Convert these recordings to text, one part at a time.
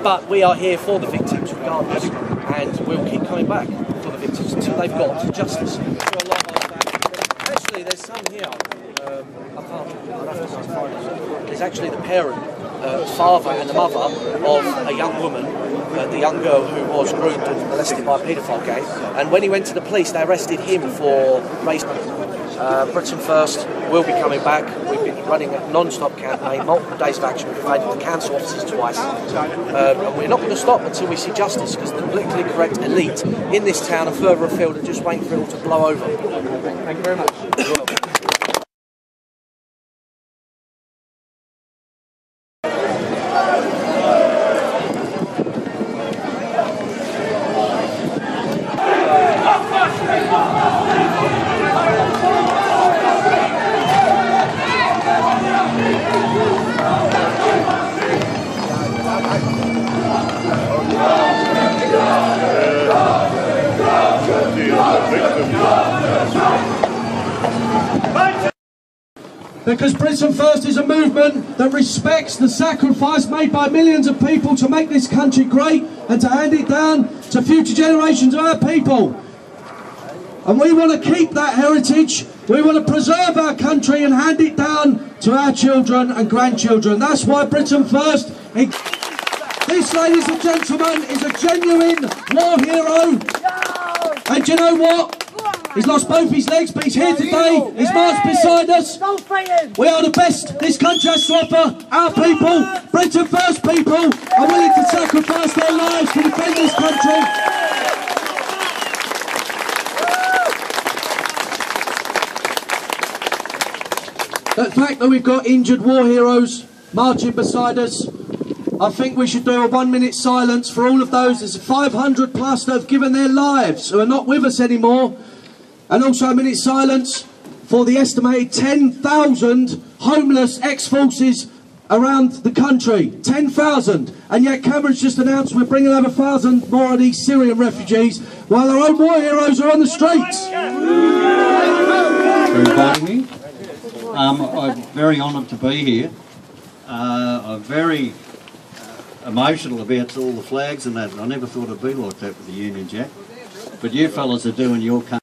But we are here for the victims regardless, and we'll keep coming back for the victims until they've got justice. Actually, there's some here. There's actually the parent, father and the mother of a young woman, the young girl who was groomed and molested by a paedophile gang. And when he went to the police, they arrested him for race. Britain First will be coming back. We've been running a non-stop campaign, multiple days of action. We've invaded the council offices twice. And we're not going to stop until we see justice, because the politically correct elite in this town and further afield are just waiting for it all to blow over. Thank you very much. You're welcome. Because Britain First is a movement that respects the sacrifice made by millions of people to make this country great and to hand it down to future generations of our people. And we want to keep that heritage, we want to preserve our country and hand it down to our children and grandchildren. That's why Britain First. This, ladies and gentlemen, is a genuine war hero. And do you know what? He's lost both his legs, but he's here today. He's marched beside us. We are the best this country has to offer. Our people, Britain First people, are willing to sacrifice their lives to defend this country. The fact that we've got injured war heroes marching beside us, I think we should do a 1 minute silence for all of those. There's 500 plus that have given their lives, who are not with us anymore. And also a minute silence for the estimated 10,000 homeless ex-forces around the country. 10,000. And yet Cameron's just announced we're bringing over 1,000 more of these Syrian refugees, while our own war heroes are on the streets. For inviting me. I'm very honoured to be here. I'm very emotional about all the flags and that. I never thought it'd be like that with the Union Jack. But you fellas are doing your country.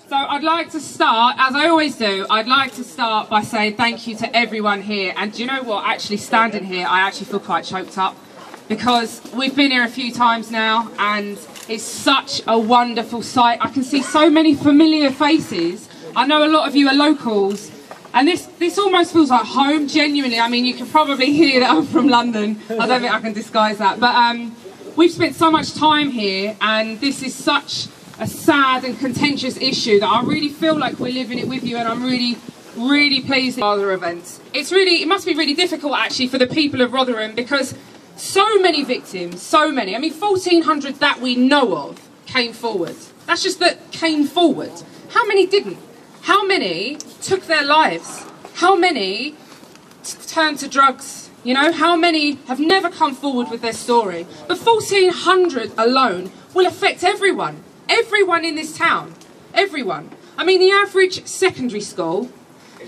So I'd like to start, as I always do, I'd like to start by saying thank you to everyone here. And do you know what? Actually standing here, I actually feel quite choked up, because we've been here a few times now and it's such a wonderful sight. I can see so many familiar faces. I know a lot of you are locals, and this almost feels like home, genuinely. I mean, you can probably hear that I'm from London. I don't think I can disguise that. But we've spent so much time here, and this is such a sad and contentious issue that I really feel like we're living it with you, and I'm really, really pleased with other events. It must be really difficult actually for the people of Rotherham, because so many victims, so many, I mean 1,400 that we know of came forward. That's just that came forward. How many didn't? How many took their lives? How many turned to drugs? You know, how many have never come forward with their story? But 1,400 alone will affect everyone. Everyone in this town, everyone. I mean, the average secondary school,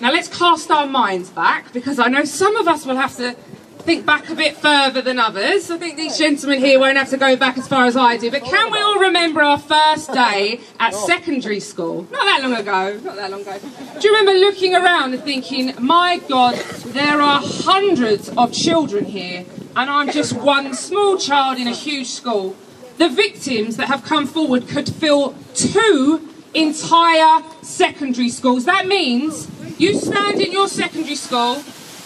now let's cast our minds back, because I know some of us will have to think back a bit further than others. I think these gentlemen here won't have to go back as far as I do, but can we all remember our first day at secondary school? Not that long ago, not that long ago. Do you remember looking around and thinking, my God, there are hundreds of children here, and I'm just one small child in a huge school. The victims that have come forward could fill 2 entire secondary schools. That means you stand in your secondary school,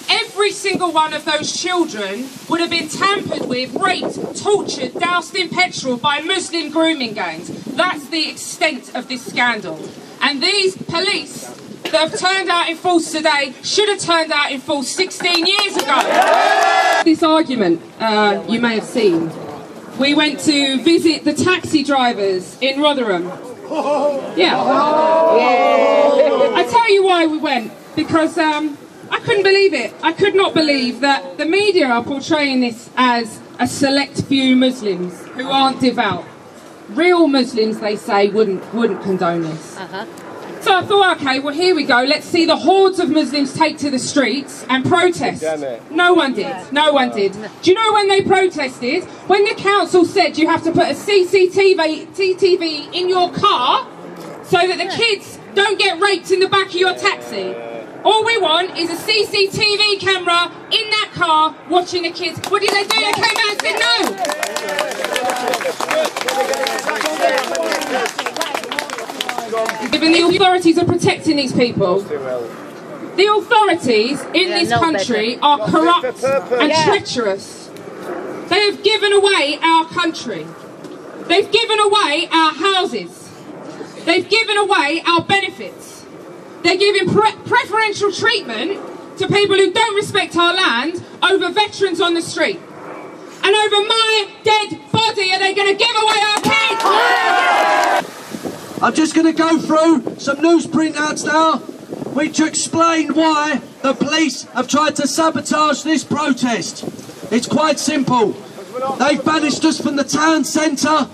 every single one of those children would have been tampered with, raped, tortured, doused in petrol by Muslim grooming gangs. That's the extent of this scandal. And these police that have turned out in force today should have turned out in force 16 years ago. This argument, you may have seen. We went to visit the taxi drivers in Rotherham. Yeah. I tell you why we went. Because I couldn't believe it. I could not believe that the media are portraying this as a select few Muslims who aren't devout. Real Muslims, they say, wouldn't condone this. So I thought, okay, well, here we go. Let's see the hordes of Muslims take to the streets and protest. No one did. No one did. Do you know when they protested? When the council said you have to put a CCTV in your car so that the kids don't get raped in the back of your taxi. All we want is a CCTV camera in that car watching the kids. What did they do? They came out and said no. Even the authorities are protecting these people. The authorities in this country are corrupt and treacherous. They have given away our country. They've given away our houses. They've given away our benefits. They're giving preferential treatment to people who don't respect our land over veterans on the street. And over my dead body, are they going to give away our kids? I'm just going to go through some news printouts now, which explain why the police have tried to sabotage this protest. It's quite simple. They've banished us from the town centre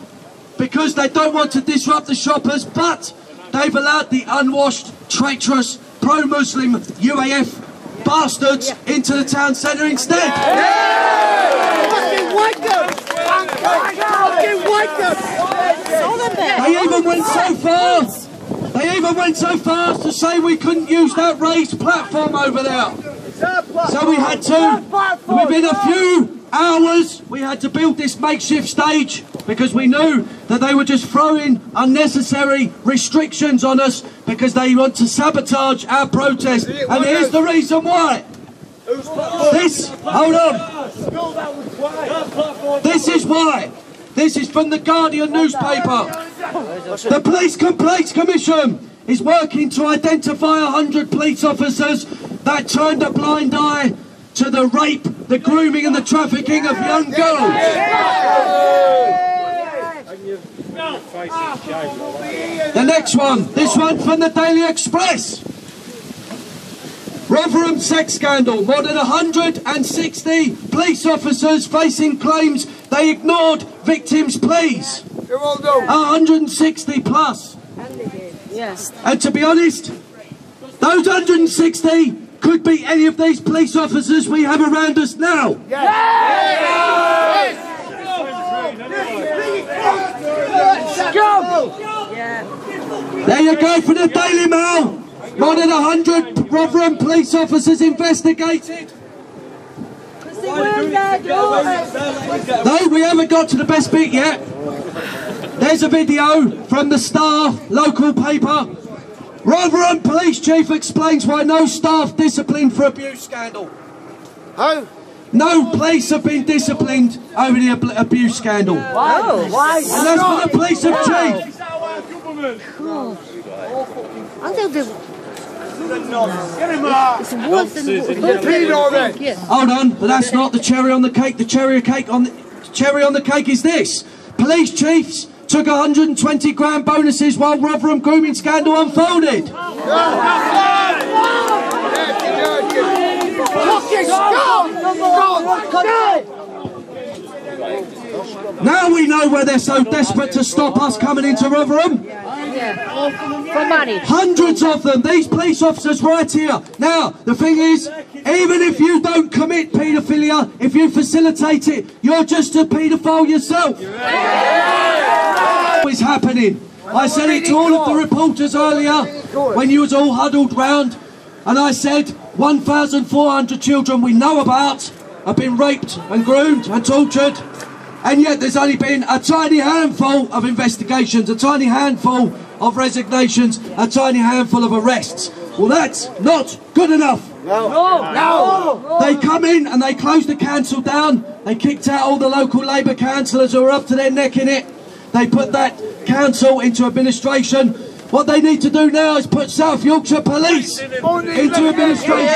because they don't want to disrupt the shoppers, but they've allowed the unwashed, traitorous, pro-Muslim UAF bastards into the town centre instead. They even went so far to say we couldn't use that raised platform over there. So we had to, within a few hours, we had to build this makeshift stage because we knew that they were just throwing unnecessary restrictions on us because they want to sabotage our protest. And here's the reason why. Hold on. This is why. This is from the Guardian newspaper. The Police Complaints Commission is working to identify 100 police officers that turned a blind eye to the rape, the grooming and the trafficking of young girls. The next one, this one from the Daily Express. Rotherham sex scandal, more than 160 police officers facing claims they ignored victims' pleas. 160 plus. Yes. And to be honest, those 160 could be any of these police officers we have around us now. There you go for the Daily Mail. More than 100 Rotherham police officers investigated. No, we haven't got to the best bit yet. There's a video from the Star local paper. Rotherham Police Chief explains why no staff disciplined for abuse scandal. Who? No police have been disciplined over the abuse scandal. Wow. Why? And that's for the police chief. I think it's worse than yes. Hold on, but that's not the cherry on the cake. The cherry on the cake is this. Police chiefs took 120 grand bonuses while Rotherham grooming scandal unfolded. Now we know where they're so desperate to stop us coming into Rotherham. For money. Hundreds of them, these police officers right here. Now, the thing is, even if you don't commit paedophilia, if you facilitate it, you're just a paedophile yourself. What's happening? I said it to all of the reporters earlier when you was all huddled round, and I said 1,400 children we know about have been raped and groomed and tortured, and yet there's only been a tiny handful of investigations, a tiny handful of resignations, a tiny handful of arrests. Well, that's not good enough. No. They come in and they close the council down. They kicked out all the local Labour councillors who were up to their neck in it. They put that council into administration. What they need to do now is put South Yorkshire Police into administration.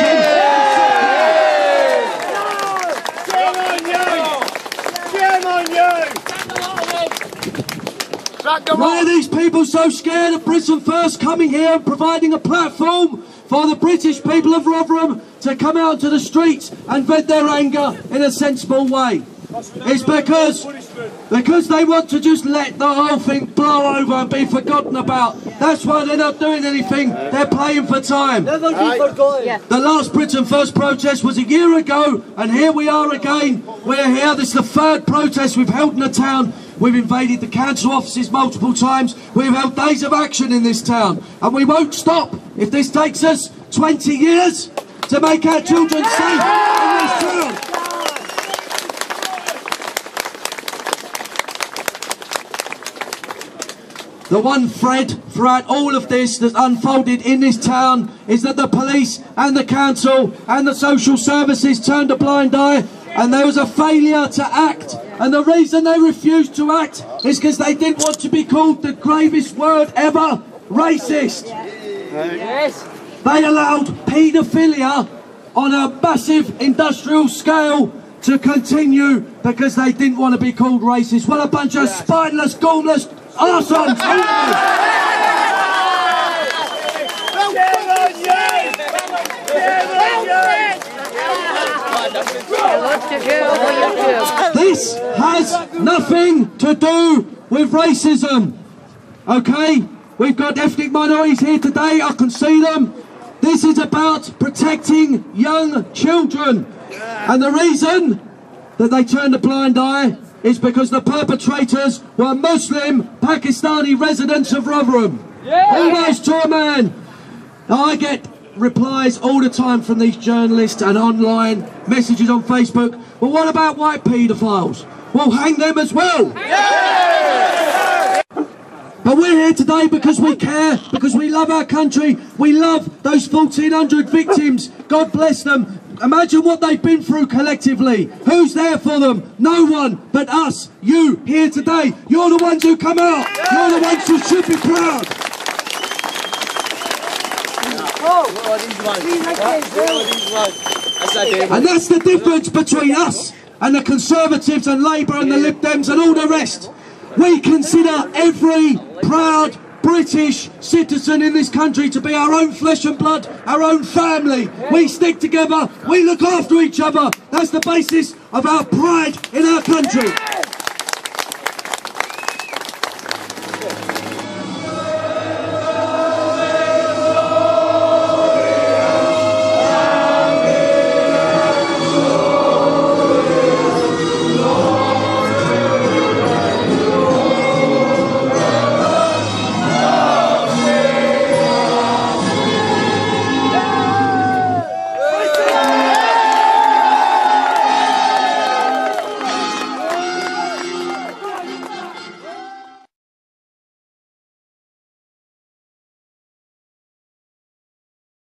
Why are these people so scared of Britain First coming here and providing a platform for the British people of Rotherham to come out to the streets and vent their anger in a sensible way? It's because they want to just let the whole thing blow over and be forgotten about. That's why they're not doing anything. They're playing for time. The last Britain First protest was a year ago, and here we are again. We're here. This is the third protest we've held in the town. We've invaded the council offices multiple times. We've held days of action in this town, and we won't stop if this takes us 20 years to make our children safe in this town. The one thread throughout all of this that's unfolded in this town is that the police and the council and the social services turned a blind eye, and there was a failure to act. And the reason they refused to act is because they didn't want to be called the gravest word ever, racist. Yes. They allowed paedophilia on a massive industrial scale to continue because they didn't want to be called racist. What a bunch of spineless, gormless arseholes! This has nothing to do with racism, okay? We've got ethnic minorities here today, I can see them. This is about protecting young children. And the reason that they turned a blind eye is because the perpetrators were Muslim Pakistani residents of Rotherham. Almost to a man. Now, I get replies all the time from these journalists and online messages on Facebook. Well, what about white paedophiles? We'll hang them as well. But we're here today because we care, because we love our country. We love those 1,400 victims. God bless them. Imagine what they've been through collectively. Who's there for them? No one but us, you, here today. You're the ones who come out. You're the ones who should be proud. And that's the difference between us and the Conservatives and Labour and the Lib Dems and all the rest. We consider every proud British citizen in this country to be our own flesh and blood, our own family. We stick together, we look after each other. That's the basis of our pride in our country.